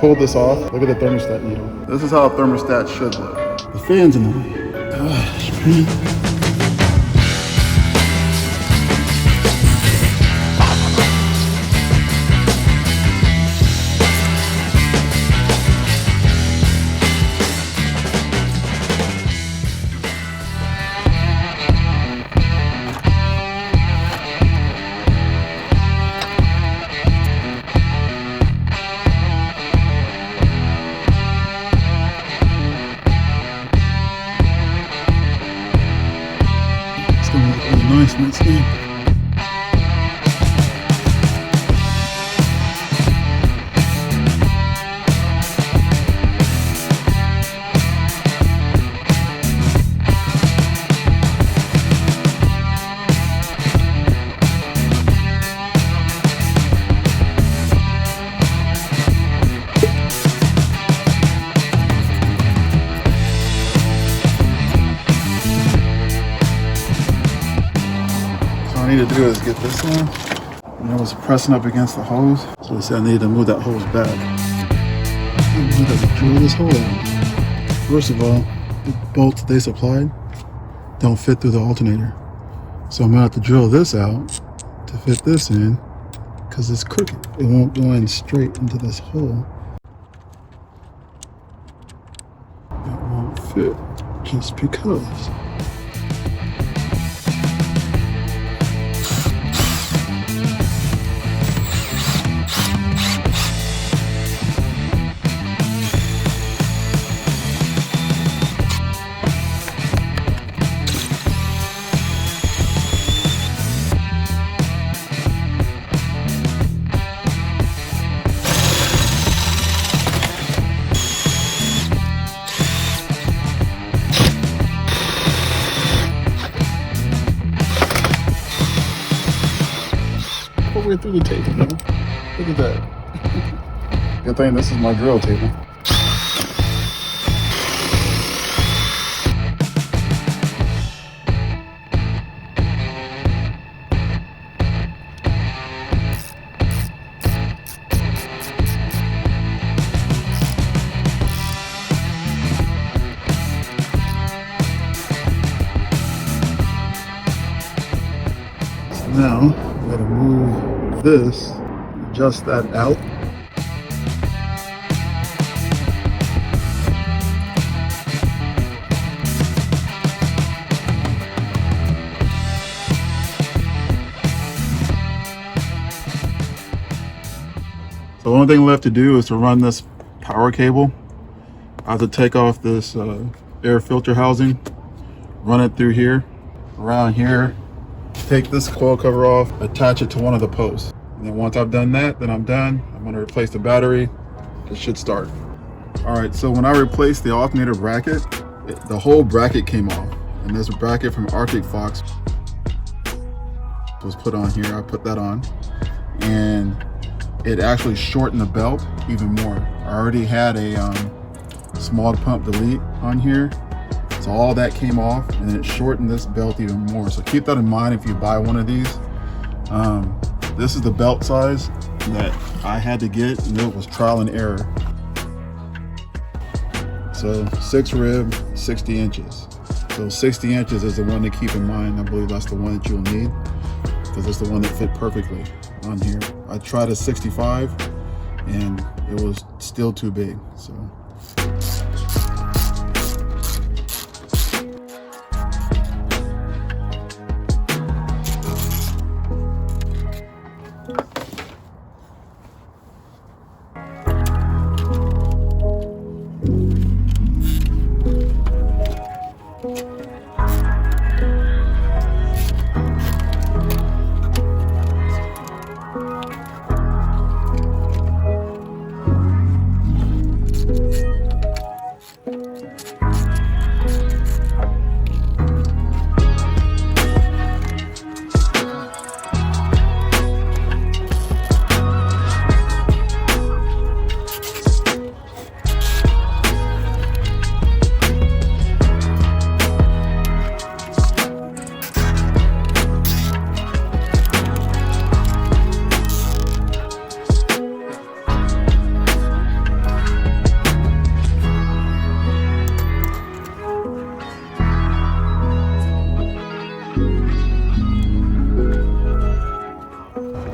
pulled this off. Look at the thermostat needle. This is how a thermostat should look. The fan's in the way. Gosh, man. Nice mustang. All I need to do is get this on. And I was pressing up against the hose, so I said I needed to move that hose back. I'm going to drill this hole out. First of all, the bolts they supplied don't fit through the alternator. So I'm going to have to drill this out to fit this in because it's crooked. It won't go in straight into this hole. It won't fit just because. Way through the table, man. Look at that. Good thing this is my drill table. So now I'm gonna move this, adjust that out. So the only thing left to do is to run this power cable. I have to take off this air filter housing, run it through here, around here, take this coil cover off, attach it to one of the posts. And then once I've done that, then I'm done. I'm gonna replace the battery. It should start. All right, so when I replaced the alternator bracket, the whole bracket came off. And this bracket from Rustic Fox was put on here. I put that on. And it actually shortened the belt even more. I already had a smog pump delete on here. So all that came off and it shortened this belt even more. So keep that in mind if you buy one of these. This is the belt size that I had to get, and it was trial and error. So 6 rib, 60 inches. So 60 inches is the one to keep in mind. I believe that's the one that you'll need because it's the one that fit perfectly on here. I tried a 65 and it was still too big. So.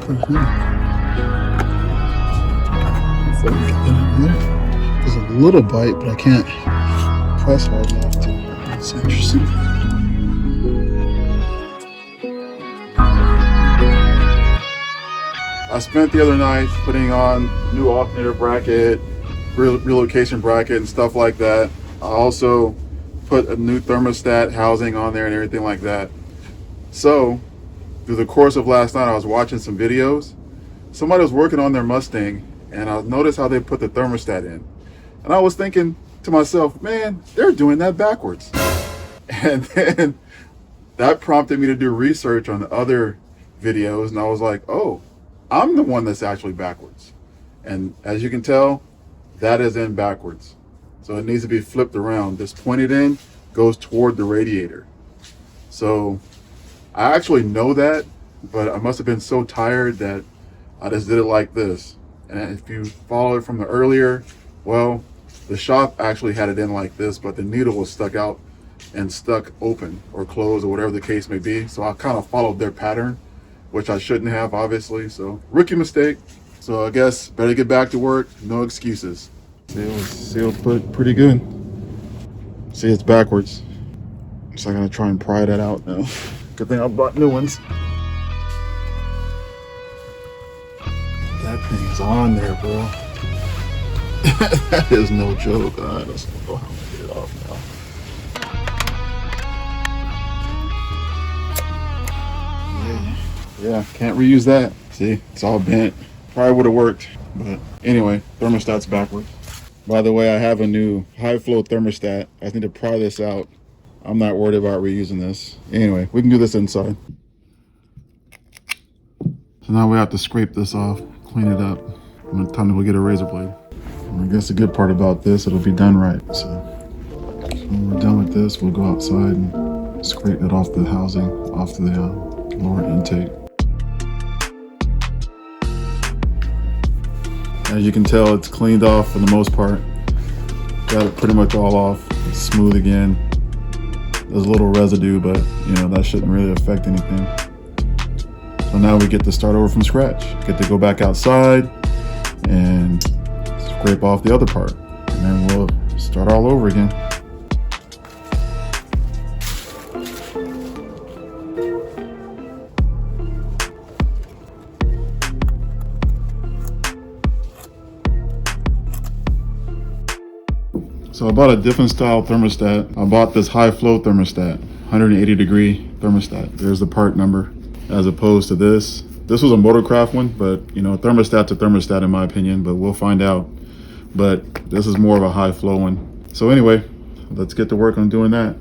There's a little bite, but I can't press hard enough to. That's interesting. I spent the other night putting on new alternator bracket, relocation bracket, and stuff like that. I also put a new thermostat housing on there and everything like that. So, through the course of last night, I was watching some videos. Somebody was working on their Mustang, and I noticed how they put the thermostat in. And I was thinking to myself, man, they're doing that backwards. And then that prompted me to do research on other videos, and I was like, oh, I'm the one that's actually backwards. And as you can tell, that is in backwards. So it needs to be flipped around. This pointed end goes toward the radiator. So I actually know that, but I must have been so tired that I just did it like this. And if you follow it from the earlier, well, the shop actually had it in like this, but the needle was stuck out and stuck open or closed or whatever the case may be. So I kind of followed their pattern, which I shouldn't have, obviously. So rookie mistake. So I guess better get back to work. No excuses. See, it was sealed pretty good. See, it's backwards. So I'm gonna try and pry that out now. Good thing I bought new ones. That thing's on there, bro. That is no joke. Let's go how to get it off now. Yeah, can't reuse that. See, it's all bent. Probably would have worked, but anyway, thermostat's backwards. By the way, I have a new high flow thermostat. I just need to pry this out. I'm not worried about reusing this. Anyway, we can do this inside. So now we have to scrape this off, clean it up. Time to go get a razor blade. I guess the good part about this, it'll be done right. So when we're done with this, we'll go outside and scrape it off the housing, off the lower intake. As you can tell, it's cleaned off for the most part. Got it pretty much all off. It's smooth again. There's a little residue, but you know, that shouldn't really affect anything. So now we get to start over from scratch. Get to go back outside and scrape off the other part. And then we'll start all over again. So I bought a different style thermostat. I bought this high flow thermostat, 180 degree thermostat. There's the part number, as opposed to this. This was a Motorcraft one, but you know, thermostat's a thermostat in my opinion, but we'll find out. But this is more of a high flow one. So anyway, let's get to work on doing that.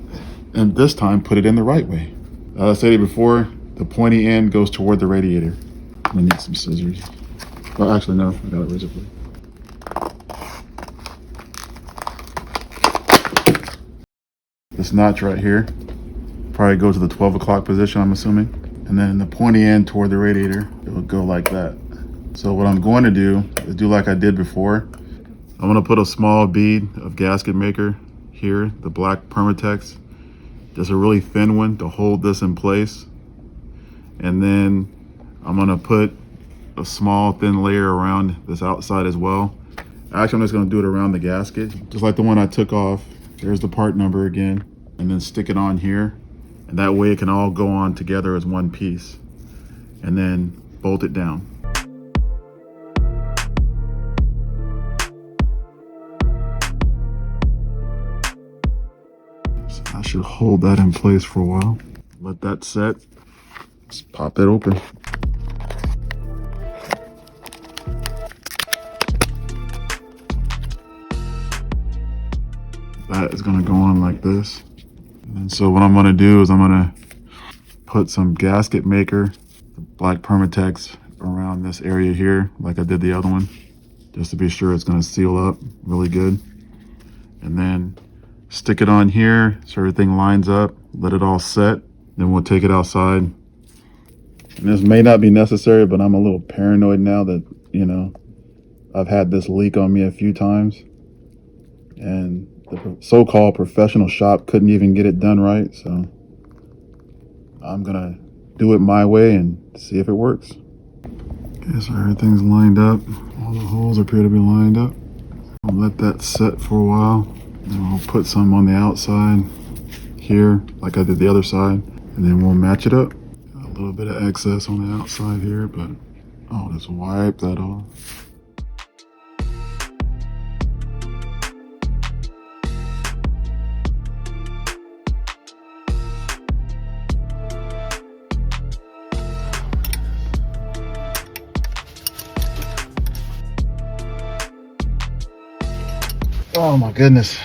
And this time, put it in the right way. As I stated before, the pointy end goes toward the radiator. I need some scissors. Well, actually no, I got a razor blade. This notch right here probably go to the 12 o'clock position, I'm assuming, and then the pointy end toward the radiator, it will go like that. So what I'm going to do is do like I did before. I'm going to put a small bead of gasket maker here, the black Permatex, just a really thin one to hold this in place, and then I'm going to put a small thin layer around this outside as well. Actually, I'm just going to do it around the gasket, just like the one I took off. There's the part number again, and then stick it on here, and that way it can all go on together as one piece, and then bolt it down. So I should hold that in place for a while. Let that set. Let's pop it open. That is going to go on like this. And so what I'm going to do is I'm going to put some gasket maker, the black Permatex, around this area here like I did the other one, just to be sure it's going to seal up really good. And then stick it on here so everything lines up, let it all set, then we'll take it outside. And this may not be necessary, but I'm a little paranoid now that, you know, I've had this leak on me a few times, and the so-called professional shop couldn't even get it done right. So I'm gonna do it my way and see if it works. Okay, so everything's lined up. All the holes appear to be lined up. I'll let that set for a while. And I'll put some on the outside here, like I did the other side. And then we'll match it up. A little bit of excess on the outside here, but I'll just wipe that off. Oh my goodness.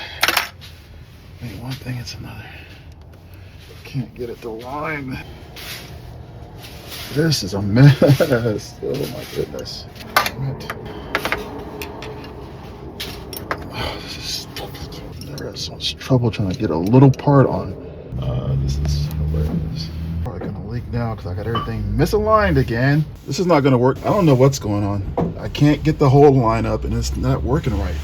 Ain't one thing, it's another. Can't get it to line. This is a mess. Oh my goodness. What? Oh, this is never had so much trouble trying to get a little part on. This is hilarious. Probably gonna leak now because I got everything misaligned again. This is not gonna work. I don't know what's going on. I can't get the whole line up and it's not working right.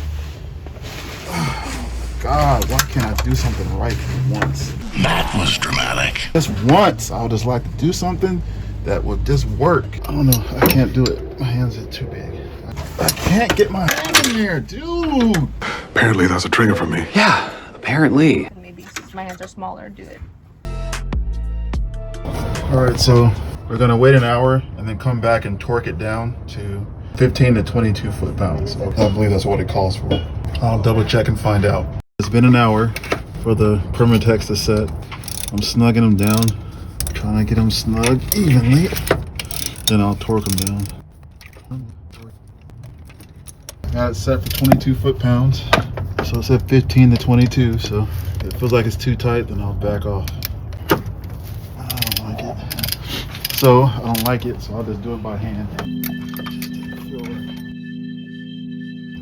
God, why can't I do something right once? That was dramatic. Just once, I would just like to do something that would just work. I don't know, I can't do it. My hands are too big. I can't get my hand in there, dude. Apparently that's a trigger for me. Yeah, apparently. Maybe since my hands are smaller, do it. All right, so we're gonna wait an hour and then come back and torque it down to 15 to 22 foot-pounds. I believe that's what it calls for. I'll double check and find out. It's been an hour for the Permatex to set. I'm snugging them down, trying to get them snug evenly. Then I'll torque them down. Got it set for 22 foot-pounds. So it's at 15 to 22. So if it feels like it's too tight, then I'll back off. I don't like it. So I don't like it, so I'll just do it by hand.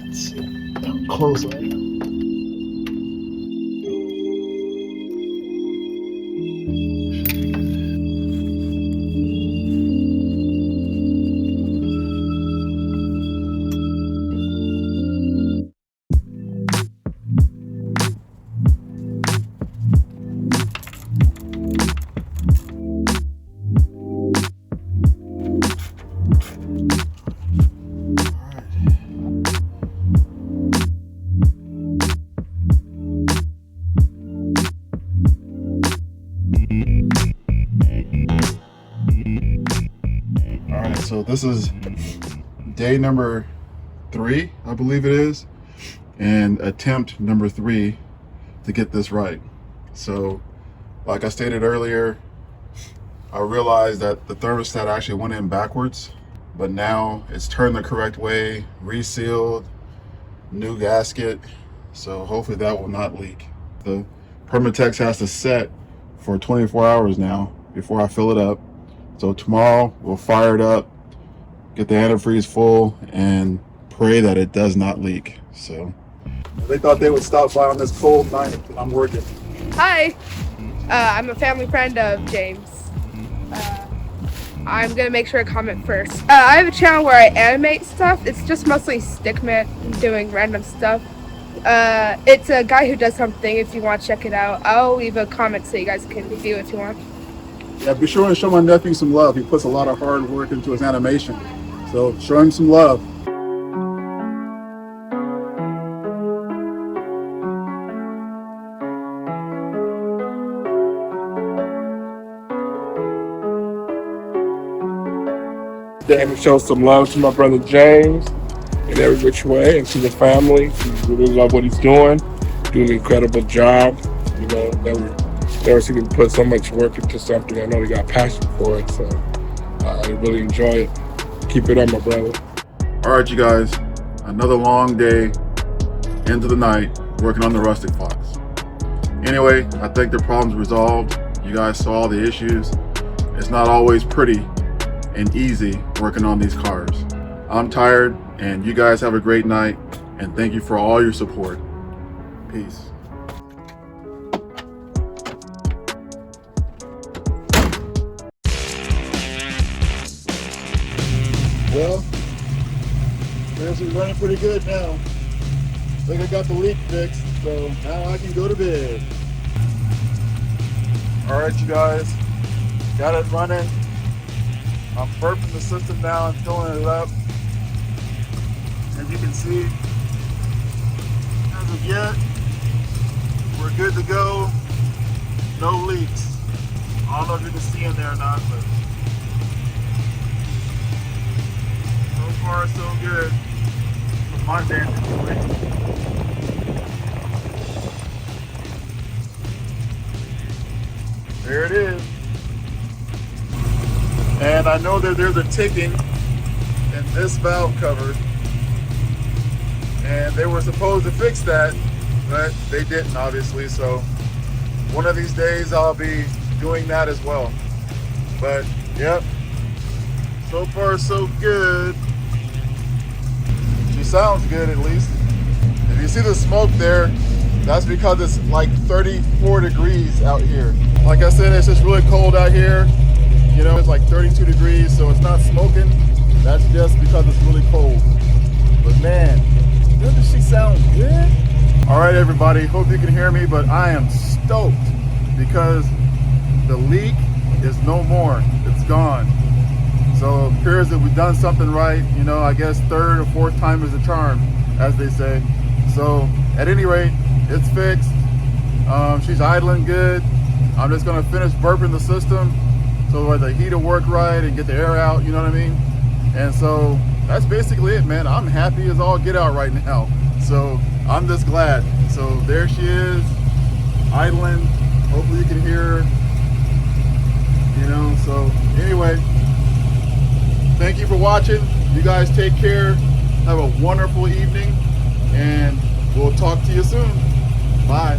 Let's see how close I am. So this is day number 3, I believe it is, and attempt number 3 to get this right. So like I stated earlier, I realized that the thermostat actually went in backwards, but now it's turned the correct way, resealed, new gasket, so hopefully that will not leak. The Permatex has to set for 24 hours now before I fill it up. So tomorrow we'll fire it up, get the antifreeze full, and pray that it does not leak. So they thought they would stop by on this cold night, but I'm working. Hi, I'm a family friend of James. I'm gonna make sure to comment first. I have a channel where I animate stuff. It's just mostly stickman doing random stuff. It's a guy who does something. If you want to check it out, I'll leave a comment so you guys can view if you want. Yeah, be sure and show my nephew some love. He puts a lot of hard work into his animation. So show him some love. And show some love to my brother James in every which way, and to the family. We really love what he's doing an incredible job. You know, never seen him put so much work into something. I know he got passion for it, so I really enjoy it. Keep it up, my brother. All right, you guys, another long day into the night working on the Rustic Fox. Anyway, I think the problem's resolved. You guys saw all the issues. It's not always pretty and easy working on these cars. I'm tired, and you guys have a great night, and thank you for all your support. Peace. Well, it's running pretty good now. I think I got the leak fixed, so now I can go to bed. All right, you guys, got it running. I'm burping the system now and filling it up. As you can see, as of yet, we're good to go. No leaks. I don't know if you can see in there or not, but so far so good for my vantage point. There it is. And I know that there's a ticking in this valve cover, and they were supposed to fix that, but they didn't, obviously. So one of these days I'll be doing that as well. But yep, so far so good. She sounds good, at least. If you see the smoke there, that's because it's like 34 degrees out here. Like I said, it's just really cold out here. You know, it's like 32 degrees, so it's not smoking. That's just because it's really cold. But man, doesn't she sound good? All right, everybody, hope you can hear me, but I am stoked because the leak is no more. It's gone. So it appears that we've done something right. You know, I guess third or fourth time is a charm, as they say. So at any rate, it's fixed. She's idling good. I'm just gonna finish burping the system so the heat will work right and get the air out, you know what I mean? And so that's basically it, man. I'm happy as all get out right now. So I'm just glad. So there she is, idling. Hopefully you can hear her, you know. So anyway, thank you for watching. You guys take care. Have a wonderful evening, and we'll talk to you soon. Bye.